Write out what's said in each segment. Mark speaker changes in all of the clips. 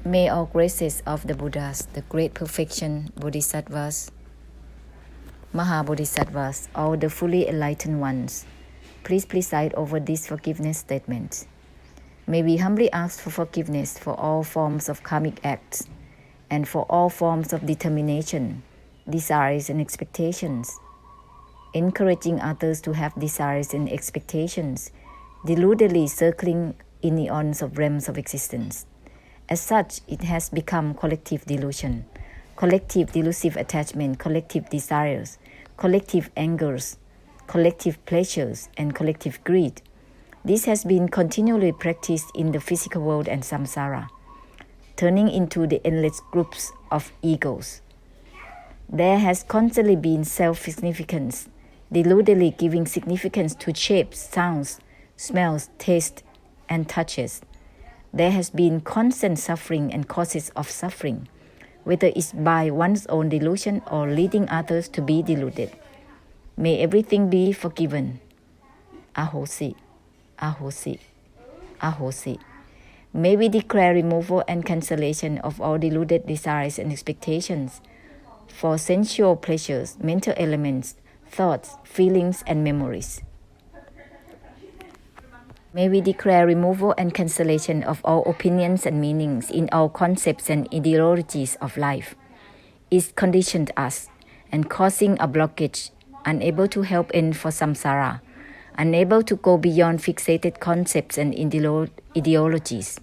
Speaker 1: May all graces of the Buddhas, the great perfection Bodhisattvas, Mahabodhisattvas, all the fully enlightened ones, please preside over this forgiveness statement. May we humbly ask for forgiveness for all forms of karmic acts and for all forms of determination, desires and expectations, encouraging others to have desires and expectations, deludedly circling in the eons of realms of existence. As such, it has become collective delusion, collective delusive attachment, collective desires, collective angers, collective pleasures, and collective greed. This has been continually practiced in the physical world and samsara, turning into the endless groups of egos. There has constantly been self-significance, deludedly giving significance to shapes, sounds, smells, tastes, and touches. There has been constant suffering and causes of suffering, whether it's by one's own delusion or leading others to be deluded. May everything be forgiven. Ahosi, ahosi, ahosi. May we declare removal and cancellation of all deluded desires and expectations for sensual pleasures, mental elements, thoughts, feelings, and memories. May we declare removal and cancellation of all opinions and meanings in all concepts and ideologies of life. It conditioned us and causing a blockage, unable to help end for samsara, unable to go beyond fixated concepts and ideologies.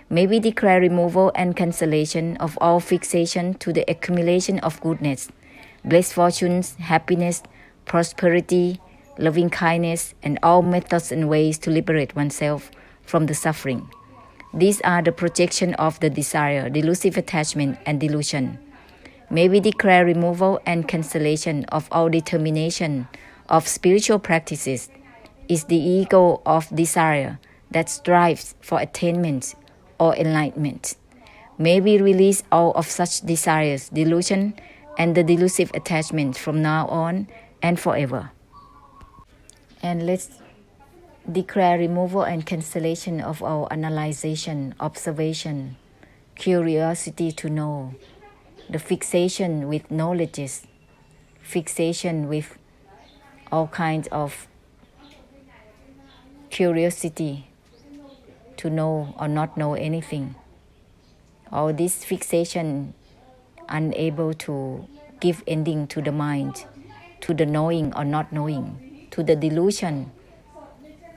Speaker 1: May we declare removal and cancellation of all fixation to the accumulation of goodness, blessed fortunes, happiness, prosperity, loving kindness, and all methods and ways to liberate oneself from the suffering. These are the projection of the desire, delusive attachment, and delusion. May we declare removal and cancellation of all determination of spiritual practices. Is the ego of desire that strives for attainment or enlightenment. May we release all of such desires, delusion, and the delusive attachment from now on and forever. And let's declare removal and cancellation of all analyzation, observation, curiosity to know, the fixation with knowledges, fixation with all kinds of curiosity to know or not know anything. All this fixation unable to give ending to the mind, to the knowing or not knowing, to the delusion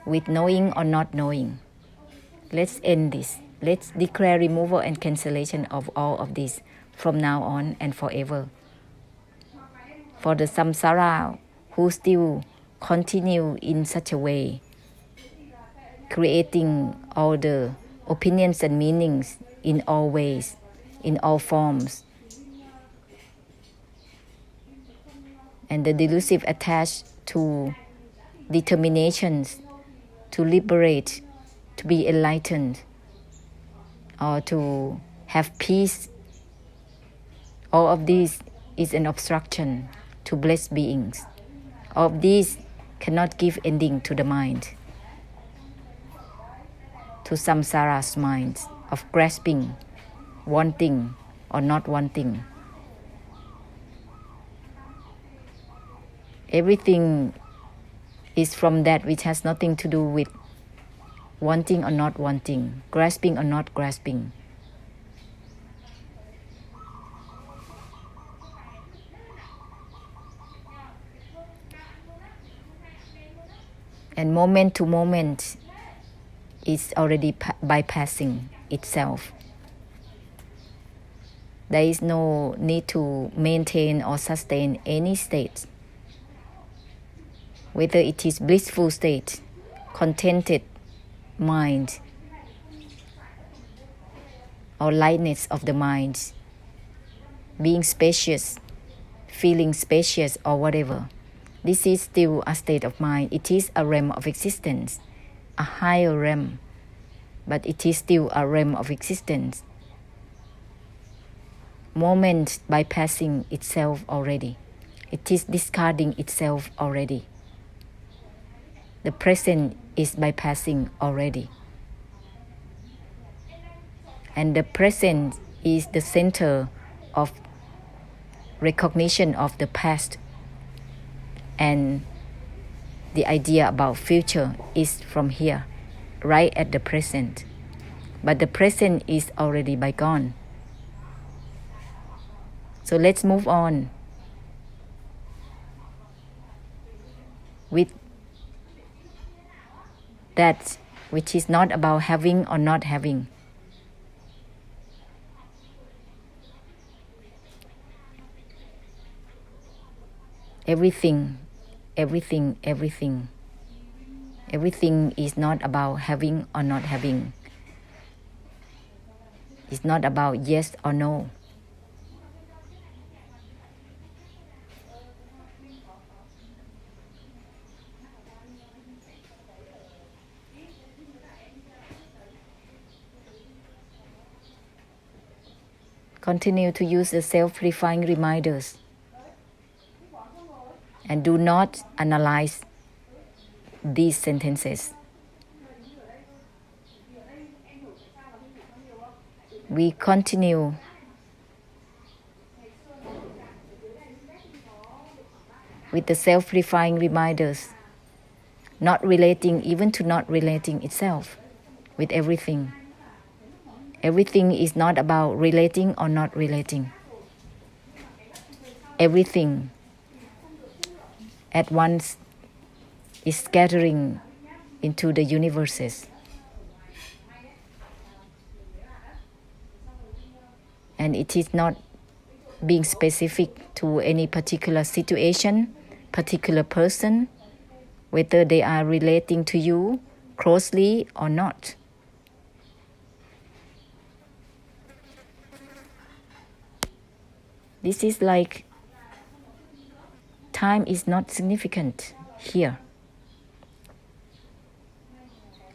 Speaker 1: with knowing or not knowing. Let's end this. Let's declare removal and cancellation of all of this from now on and forever. For the samsara who still continue in such a way, creating all the opinions and meanings in all ways, in all forms, and the delusive attached to determinations to liberate, to be enlightened, or to have peace. All of this is an obstruction to blessed beings. All of these cannot give ending to the mind, to samsara's mind of grasping, wanting or not wanting. Everything is from that which has nothing to do with wanting or not wanting, grasping or not grasping. And moment to moment is already bypassing itself. There is no need to maintain or sustain any state, whether it is blissful state, contented mind, or lightness of the mind, being spacious, feeling spacious or whatever. This is still a state of mind. It is a realm of existence, a higher realm, but it is still a realm of existence. Moment bypassing itself already. It is discarding itself already. The present is bypassing already. And the present is the center of recognition of the past, and the idea about future is from here, right at the present. But the present is already bygone. So let's move on with that which is not about having or not having. Everything is not about having or not having. It's not about yes or no. Continue to use the self-purifying reminders and do not analyze these sentences. We continue with the self-purifying reminders, not relating even to not relating itself with everything. Everything is not about relating or not relating. Everything at once is scattering into the universes. And it is not being specific to any particular situation, particular person, whether they are relating to you closely or not. This is like time is not significant here.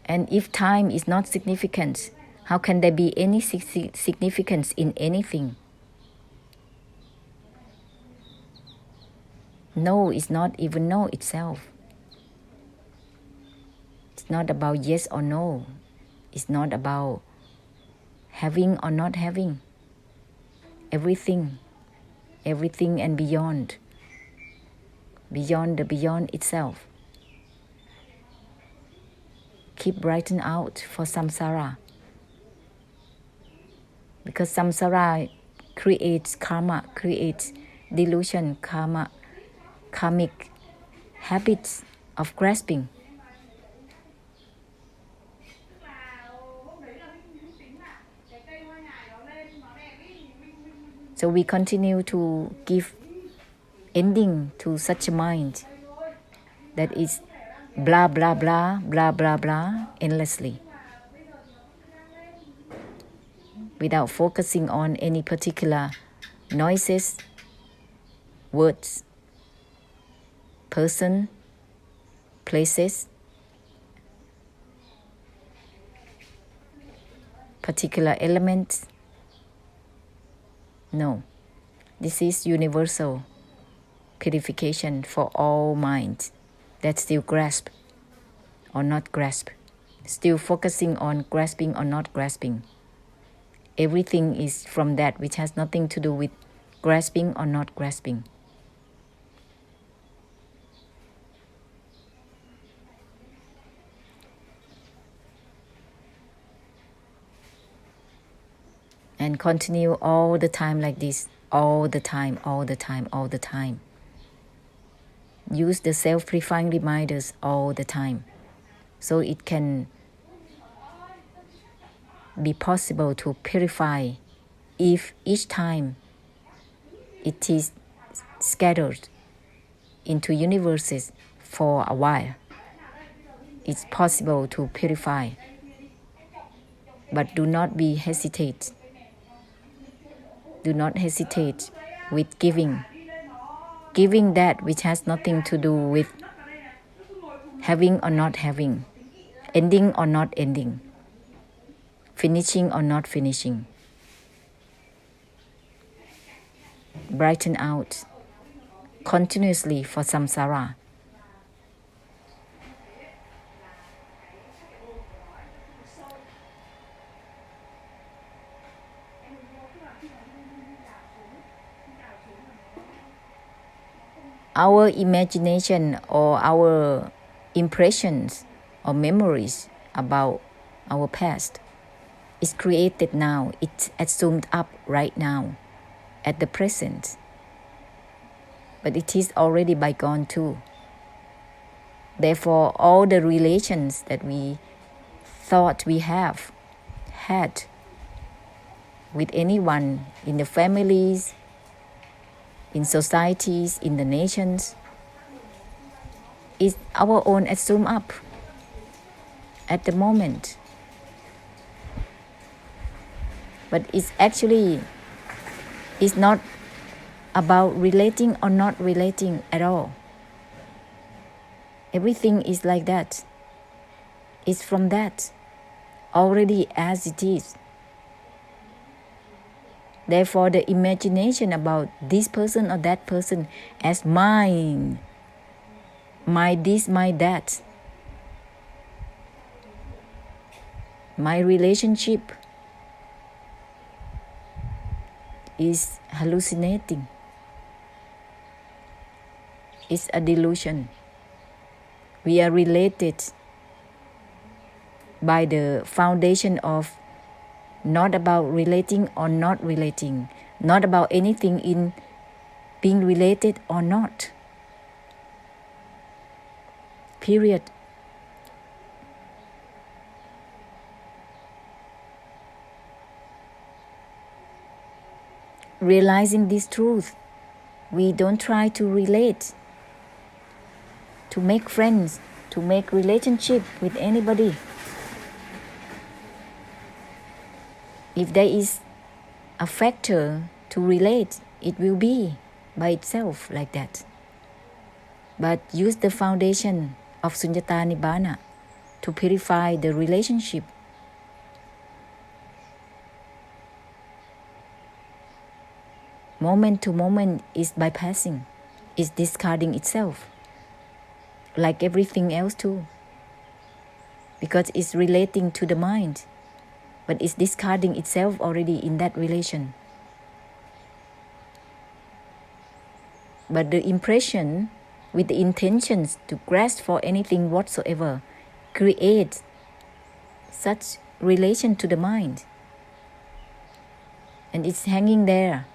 Speaker 1: And if time is not significant, how can there be any significance in anything? No is not even no itself. It's not about yes or no. It's not about having or not having. Everything and beyond the beyond itself. Keep brighten out for samsara. Because samsara creates karma, creates delusion, karmic habits of grasping. So we continue to give ending to such a mind that is blah, blah, blah, blah, blah, blah, endlessly, without focusing on any particular noises, words, person, places, particular elements. No, this is universal purification for all minds that still grasp or not grasp, still focusing on grasping or not grasping. Everything is from that which has nothing to do with grasping or not grasping. And continue all the time like this, all the time. Use the self-purifying reminders all the time, so it can be possible to purify if each time it is scattered into universes for a while. It's possible to purify, but do not hesitate. Do not hesitate with giving that which has nothing to do with having or not having, ending or not ending, finishing or not finishing. Brighten out continuously for samsara. our imagination or our impressions or memories about our past is created now. It's assumed up right now at the present. But it is already bygone too. Therefore, all the relations that we thought we had with anyone in the families, in societies, in the nations, is our own assumed up at the moment. But it's actually not about relating or not relating at all. Everything is like that. It's from that, already as it is. Therefore, the imagination about this person or that person as mine, my this, my that, my relationship is hallucinating. It's a delusion. We are related by the foundation of not about relating or not relating, not about anything in being related or not. Period. Realizing this truth, we don't try to relate, to make friends, to make relationship with anybody. If there is a factor to relate, it will be by itself like that. But use the foundation of Sunyata Nibbana to purify the relationship. Moment to moment is bypassing, is discarding itself, like everything else too, because it's relating to the mind, but it's discarding itself already in that relation. But the impression with the intentions to grasp for anything whatsoever creates such relation to the mind, and it's hanging there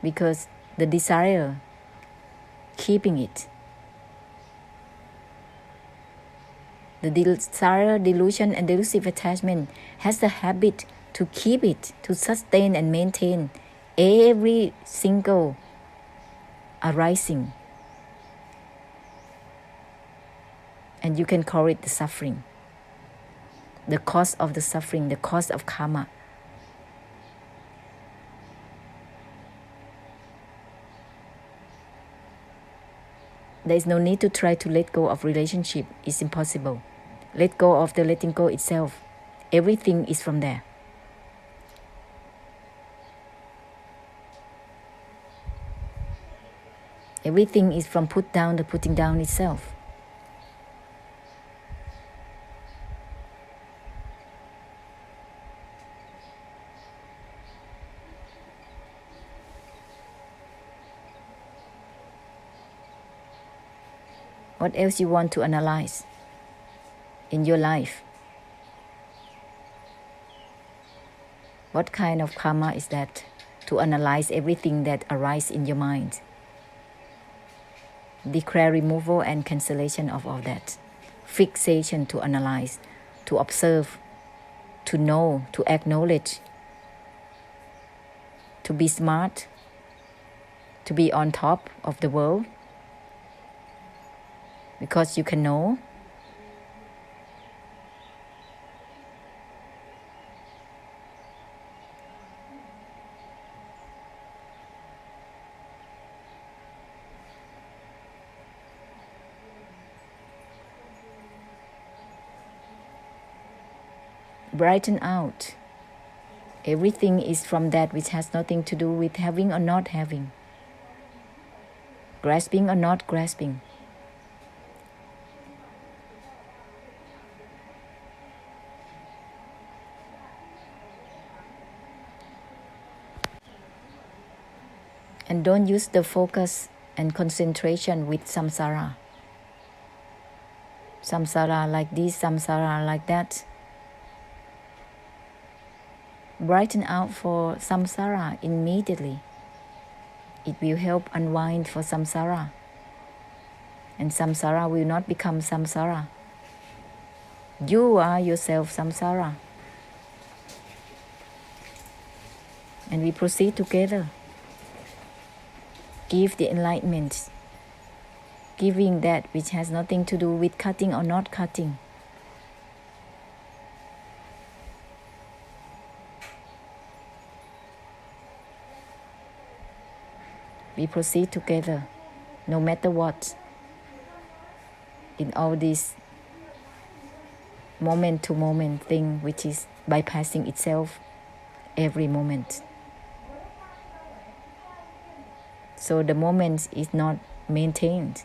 Speaker 1: because the desire keeping it. The desire, delusion, and delusive attachment has the habit to keep it, to sustain and maintain every single arising. And you can call it the suffering, the cause of the suffering, the cause of karma. There is no need to try to let go of relationship. It's impossible. Let go of the letting go itself. Everything is from there. Everything is from put down, the putting down itself. What else you want to analyze in your life? What kind of karma is that to analyze everything that arises in your mind? Declare removal and cancellation of all that. Fixation to analyze, to observe, to know, to acknowledge, to be smart, to be on top of the world, because you can know. Brighten out. Everything is from that which has nothing to do with having or not having, grasping or not grasping. And don't use the focus and concentration with samsara. Samsara like this, samsara like that. Brighten out for samsara immediately. It will help unwind for samsara. And samsara will not become samsara. You are yourself samsara. And we proceed together. Give the enlightenment. Giving that which has nothing to do with cutting or not cutting. We proceed together, no matter what, in all this moment-to-moment thing which is bypassing itself every moment. So the moment is not maintained.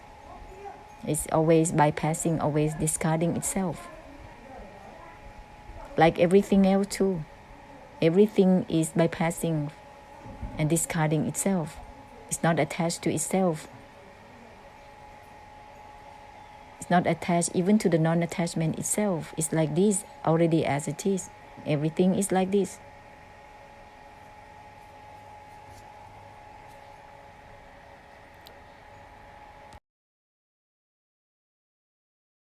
Speaker 1: It's always bypassing, always discarding itself. Like everything else too. Everything is bypassing and discarding itself. It's not attached to itself. It's not attached even to the non-attachment itself. It's like this already as it is. Everything is like this.